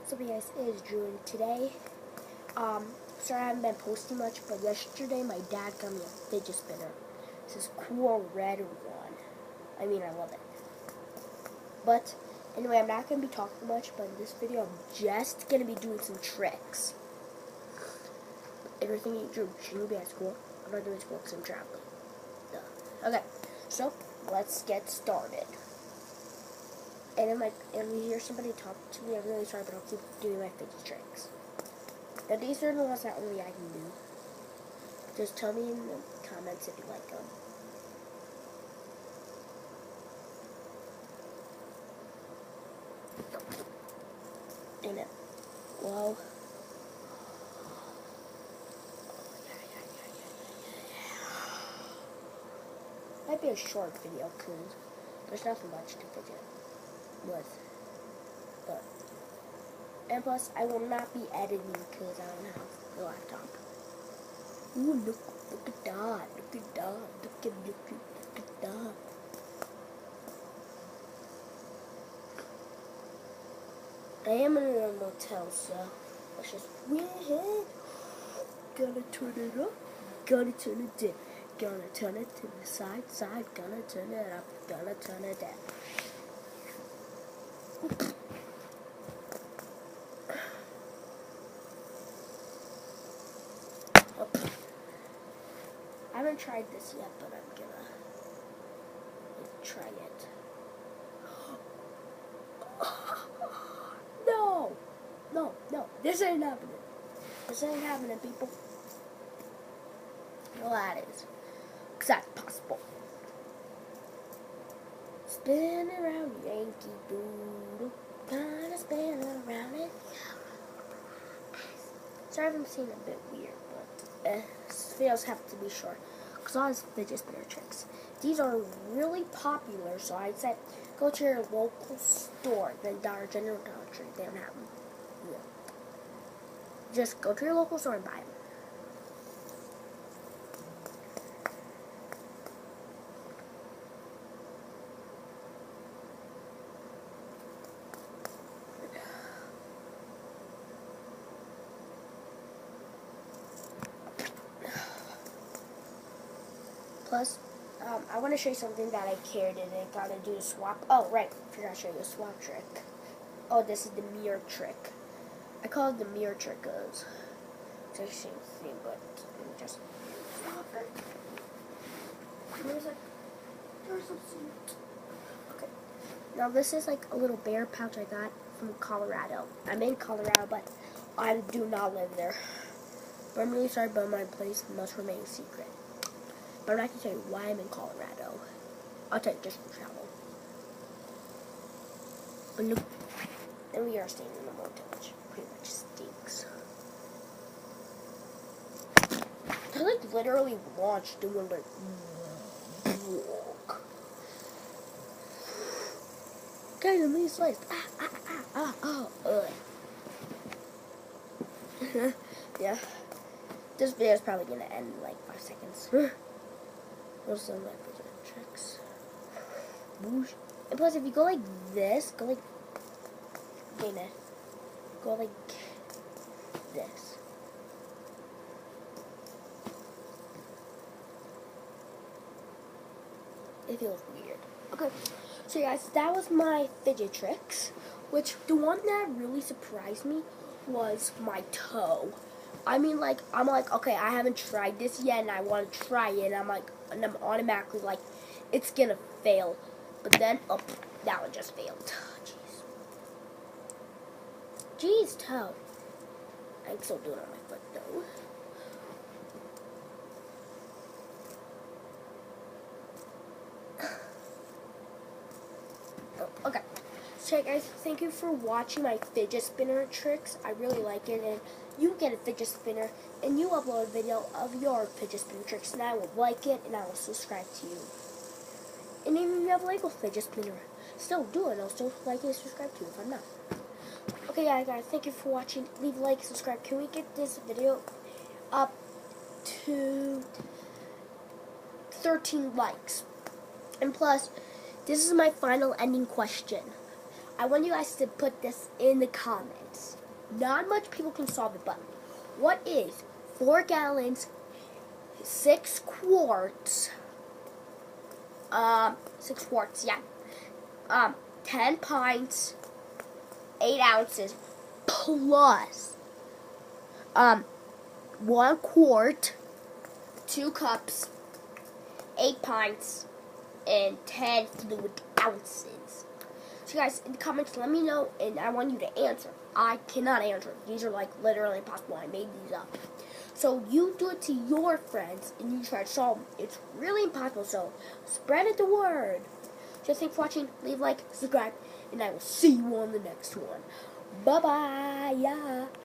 So guys, it is June today. Sorry I haven't been posting much, but yesterday my dad got me a fidget spinner. This is cool red one. I mean, I love it. But anyway, I'm not going to be talking much, but in this video I'm just going to be doing some tricks. Everything you drew shouldn't be at school. I'm not doing school because I'm traveling. Duh. Okay, so let's get started. And if you hear somebody talk to me, I'm really sorry, but I'll keep doing my fidget tricks. Now these are the ones that only I can do. Just tell me in the comments if you like them. And it, well, might be a short video because there's nothing much to fidget with. But and plus, I will not be editing because I don't have the laptop. Ooh, look at that! Look at that! Look at that! I am in a motel, so let's just win ahead. Gonna turn it up. Gonna turn it down. Gonna turn it to the side. Gonna turn it up. Gonna turn it down. I haven't tried this yet, but I'm gonna try it. No, this ain't happening. This ain't happening, people. Well, that is. Because that's possible. Spin around Yankee Doodle. Gonna spin around it. Sorry if I'm seeing a bit weird, but these videos have to be short. Because all these fidget spinner tricks. These are really popular, so I said go to your local store. Then Dollar General, Dollar Tree, they don't have them. Yeah. Just go to your local store and buy them. Plus, I want to show you something that I carried and I gotta do a swap. Oh, right, I forgot to show you a swap trick. Oh, this is the mirror trick. I call it the mirror trick because it's the same thing, but just swap it. Okay. Now this is like a little bear pouch I got from Colorado. I'm in Colorado, but I do not live there. But I'm really sorry, but my place must remain secret. But I'm not going to tell you why I'm in Colorado. I'll tell you just for travel. But look, and we are staying in the motel, which pretty much stinks. I like literally launched doing like guys, I'm being sliced. Yeah. This video is probably gonna end in like 5 seconds. Those are my fidget tricks. Boosh. And plus, if you go like this, go like this. It feels weird. Okay, so guys, that was my fidget tricks. Which the one that really surprised me was my toe. I mean, like, I'm like, okay, I haven't tried this yet, and I want to try it, and I'm automatically like, it's gonna fail. But then, oh, that one just failed. Jeez, toe. I'm still doing it on my foot, though. Oh, okay. So guys, thank you for watching my fidget spinner tricks. I really like it, and you get a fidget spinner, and you upload a video of your fidget spinner tricks, and I will like it, and I will subscribe to you. And even if you have a Lego fidget spinner, still do it. I'll still like and subscribe to you if I'm not. Okay, guys, thank you for watching. Leave a like, subscribe. Can we get this video up to 13 likes? And plus, this is my final ending question. I want you guys to put this in the comments. not much people can solve it, but what is 4 gallons, 6 quarts, 6 quarts, yeah, 10 pints, 8 ounces, plus, 1 quart, 2 cups, 8 pints, and 10 fluid ounces. So guys, in the comments, let me know, and I want you to answer. I cannot answer. These are like literally impossible. I made these up. So you do it to your friends, and you try to solve them. It's really impossible, so spread it the word. So thanks for watching. Leave a like, subscribe, and I will see you on the next one. Bye-bye. Yeah.